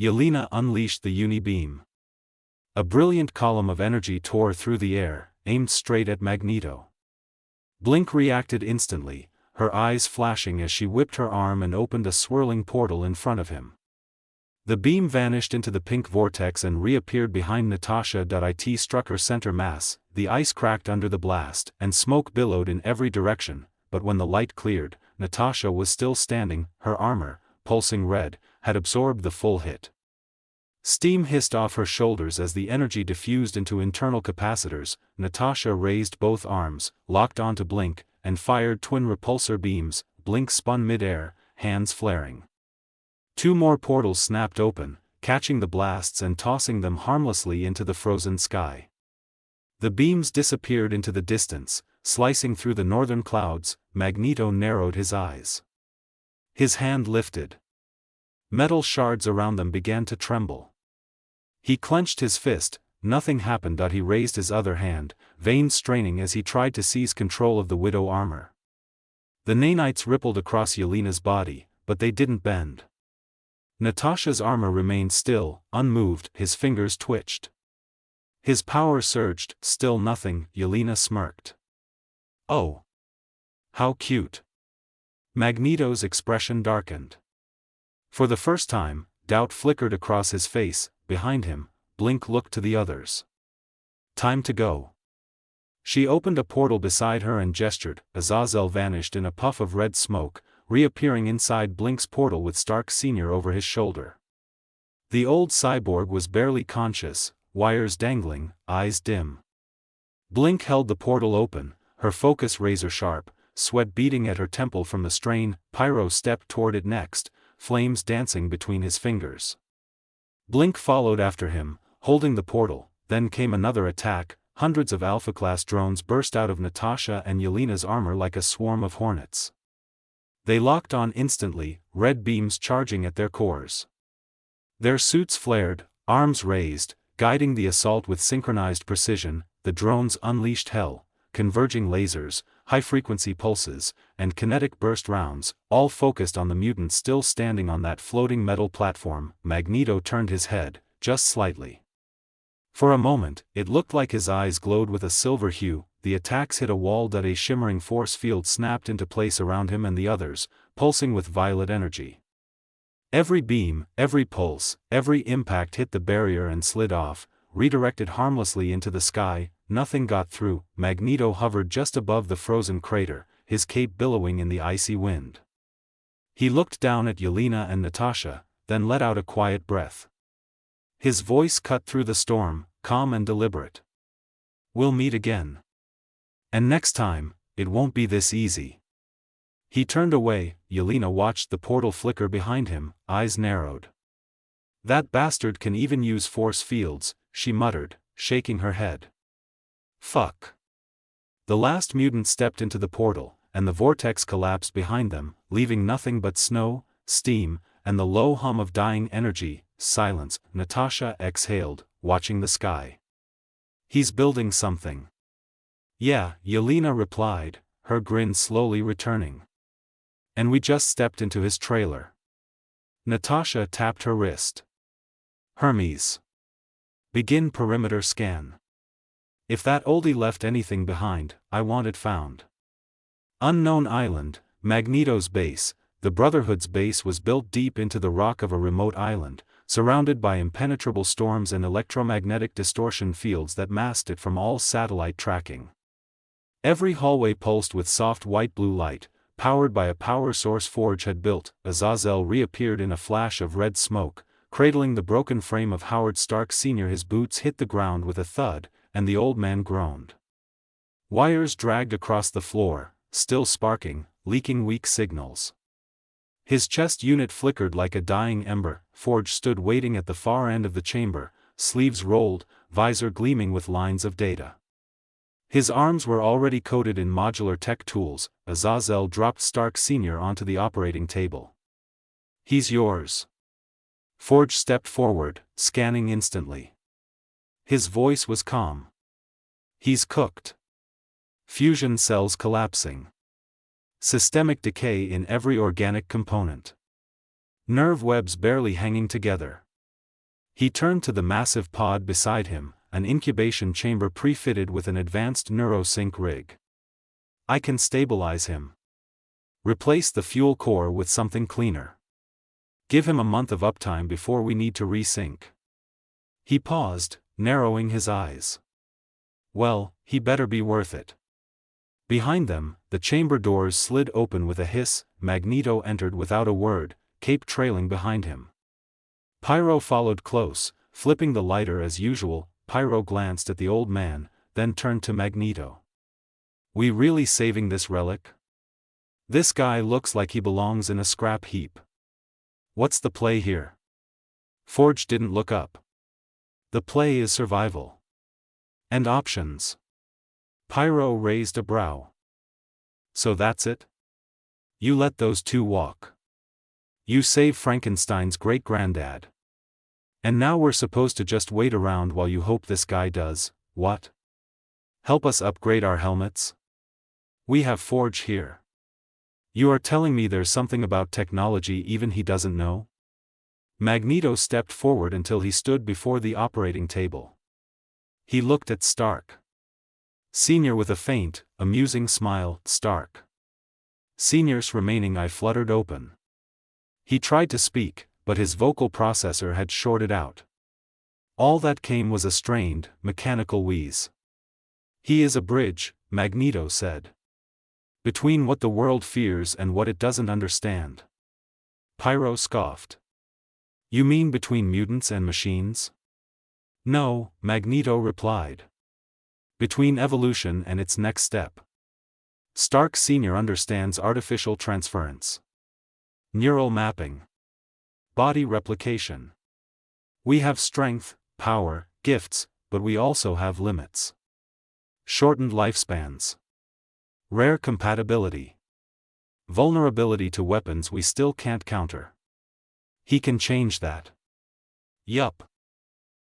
Yelena unleashed the uni-beam. A brilliant column of energy tore through the air, aimed straight at Magneto. Blink reacted instantly, her eyes flashing as she whipped her arm and opened a swirling portal in front of him. The beam vanished into the pink vortex and reappeared behind Natasha. It struck her center mass, the ice cracked under the blast, and smoke billowed in every direction, but when the light cleared, Natasha was still standing. Her armor, pulsing red, had absorbed the full hit. Steam hissed off her shoulders as the energy diffused into internal capacitors. Natasha raised both arms, locked onto Blink, and fired twin repulsor beams. Blink spun mid-air, hands flaring. Two more portals snapped open, catching the blasts and tossing them harmlessly into the frozen sky. The beams disappeared into the distance, slicing through the northern clouds. Magneto narrowed his eyes. His hand lifted. Metal shards around them began to tremble. He clenched his fist. Nothing happened. He raised his other hand, veins straining as he tried to seize control of the Widow armor. The nanites rippled across Yelena's body, but they didn't bend. Natasha's armor remained still, unmoved. His fingers twitched. His power surged. Still nothing. Yelena smirked. "Oh. How cute." Magneto's expression darkened. For the first time, doubt flickered across his face. Behind him, Blink looked to the others. "Time to go." She opened a portal beside her and gestured. Azazel vanished in a puff of red smoke, reappearing inside Blink's portal with Stark Sr. over his shoulder. The old cyborg was barely conscious, wires dangling, eyes dim. Blink held the portal open, her focus razor-sharp, sweat beading at her temple from the strain. Pyro stepped toward it next, flames dancing between his fingers. Blink followed after him, holding the portal. Then came another attack. Hundreds of Alpha-class drones burst out of Natasha and Yelena's armor like a swarm of hornets. They locked on instantly, red beams charging at their cores. Their suits flared, arms raised, guiding the assault with synchronized precision. The drones unleashed hell, converging lasers, high-frequency pulses, and kinetic burst rounds, all focused on the mutants still standing on that floating metal platform. Magneto turned his head, just slightly. For a moment, it looked like his eyes glowed with a silver hue. The attacks hit a wall. A shimmering force field snapped into place around him and the others, pulsing with violet energy. Every beam, every pulse, every impact hit the barrier and slid off, redirected harmlessly into the sky. Nothing got through. Magneto hovered just above the frozen crater, his cape billowing in the icy wind. He looked down at Yelena and Natasha, then let out a quiet breath. His voice cut through the storm, calm and deliberate. "We'll meet again. And next time, it won't be this easy." He turned away. Yelena watched the portal flicker behind him, eyes narrowed. "That bastard can even use force fields," she muttered, shaking her head. "Fuck." The last mutant stepped into the portal, and the vortex collapsed behind them, leaving nothing but snow, steam, and the low hum of dying energy. Silence. Natasha exhaled, watching the sky. "He's building something." "Yeah," Yelena replied, her grin slowly returning. "And we just stepped into his trailer." Natasha tapped her wrist. "Hermes. Begin perimeter scan. If that oldie left anything behind, I want it found." Unknown island, Magneto's base. The Brotherhood's base was built deep into the rock of a remote island, surrounded by impenetrable storms and electromagnetic distortion fields that masked it from all satellite tracking. Every hallway pulsed with soft white-blue light, powered by a power source Forge had built. Azazel reappeared in a flash of red smoke, cradling the broken frame of Howard Stark Sr. His boots hit the ground with a thud, and the old man groaned. Wires dragged across the floor, still sparking, leaking weak signals. His chest unit flickered like a dying ember. Forge stood waiting at the far end of the chamber, sleeves rolled, visor gleaming with lines of data. His arms were already coated in modular tech tools. Azazel dropped Stark Sr. onto the operating table. "He's yours." Forge stepped forward, scanning instantly. His voice was calm. "He's cooked. Fusion cells collapsing. Systemic decay in every organic component. Nerve webs barely hanging together. He turned to the massive pod beside him, an incubation chamber pre-fitted with an advanced neurosync rig. I can stabilize him. Replace the fuel core with something cleaner. Give him a month of uptime before we need to resync. He paused, narrowing his eyes. Well, he better be worth it. Behind them, the chamber doors slid open with a hiss. Magneto entered without a word, cape trailing behind him. Pyro followed close, flipping the lighter as usual. Pyro glanced at the old man, then turned to Magneto. We really saving this relic? This guy looks like he belongs in a scrap heap. What's the play here? Forge didn't look up. The play is survival. And options. Pyro raised a brow. So that's it? You let those two walk. You save Frankenstein's great-granddad. And now we're supposed to just wait around while you hope this guy does, what? Help us upgrade our helmets? We have Forge here. You are telling me there's something about technology even he doesn't know? Magneto stepped forward until he stood before the operating table. He looked at Stark Senior with a faint, amusing smile. Stark Senior's remaining eye fluttered open. He tried to speak, but his vocal processor had shorted out. All that came was a strained, mechanical wheeze. He is a bridge, Magneto said. Between what the world fears and what it doesn't understand. Pyro scoffed. You mean between mutants and machines? No, Magneto replied. Between evolution and its next step. Stark Sr. understands artificial transference. Neural mapping. Body replication. We have strength, power, gifts, but we also have limits. Shortened lifespans. Rare compatibility. Vulnerability to weapons we still can't counter. He can change that. Yup.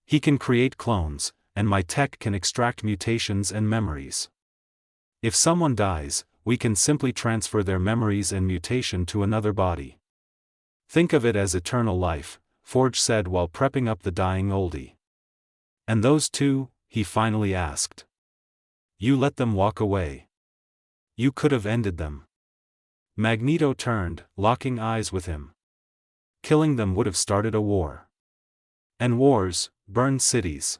He can create clones, and my tech can extract mutations and memories. If someone dies, we can simply transfer their memories and mutation to another body. Think of it as eternal life, Forge said while prepping up the dying oldie. And those two, he finally asked. You let them walk away. You could have ended them. Magneto turned, locking eyes with him. Killing them would have started a war. And wars burn cities.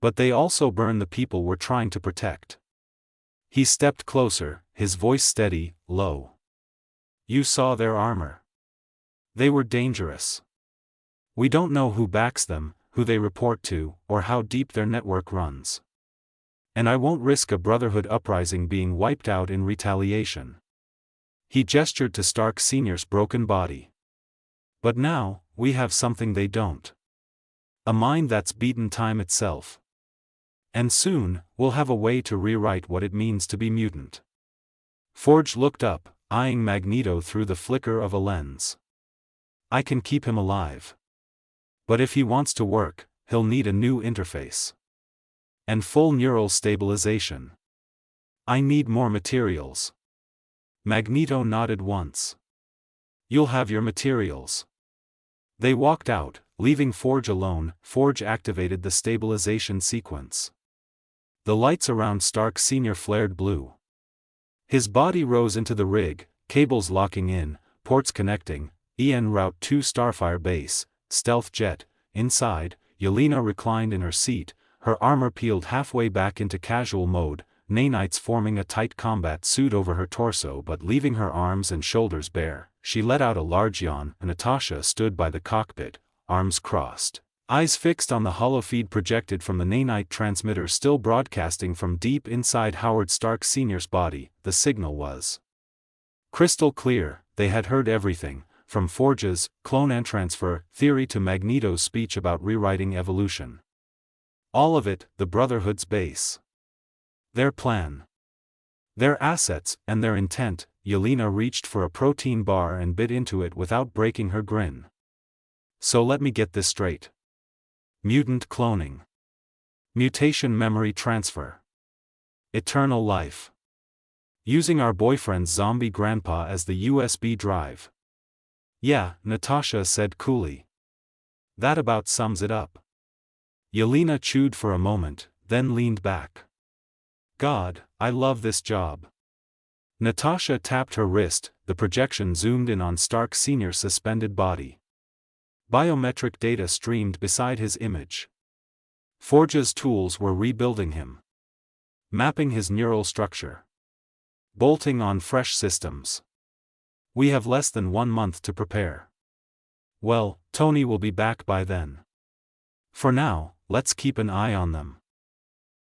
But they also burn the people we're trying to protect. He stepped closer, his voice steady, low. You saw their armor. They were dangerous. We don't know who backs them, who they report to, or how deep their network runs. And I won't risk a Brotherhood uprising being wiped out in retaliation. He gestured to Stark Sr.'s broken body. But now, we have something they don't. A mind that's beaten time itself. And soon, we'll have a way to rewrite what it means to be mutant. Forge looked up, eyeing Magneto through the flicker of a lens. I can keep him alive. But if he wants to work, he'll need a new interface. And full neural stabilization. I need more materials. Magneto nodded once. You'll have your materials. They walked out, leaving Forge alone. Forge activated the stabilization sequence. The lights around Stark Sr. flared blue. His body rose into the rig, cables locking in, ports connecting. En route 2 Starfire base, stealth jet. Inside, Yelena reclined in her seat, her armor peeled halfway back into casual mode, nanites forming a tight combat suit over her torso but leaving her arms and shoulders bare. She let out a large yawn. Natasha stood by the cockpit, arms crossed, eyes fixed on the holofeed projected from the nanite transmitter still broadcasting from deep inside Howard Stark Sr.'s body. The signal was crystal clear. They had heard everything, from Forge's clone and transfer theory to Magneto's speech about rewriting evolution. All of it, the Brotherhood's base. Their plan. Their assets, and their intent. Yelena reached for a protein bar and bit into it without breaking her grin. So let me get this straight. Mutant cloning. Mutation memory transfer. Eternal life. Using our boyfriend's zombie grandpa as the USB drive. Yeah, Natasha said coolly. That about sums it up. Yelena chewed for a moment, then leaned back. God, I love this job. Natasha tapped her wrist, the projection zoomed in on Stark Sr.'s suspended body. Biometric data streamed beside his image. Forge's tools were rebuilding him. Mapping his neural structure. Bolting on fresh systems. We have less than 1 month to prepare. Well, Tony will be back by then. For now, let's keep an eye on them.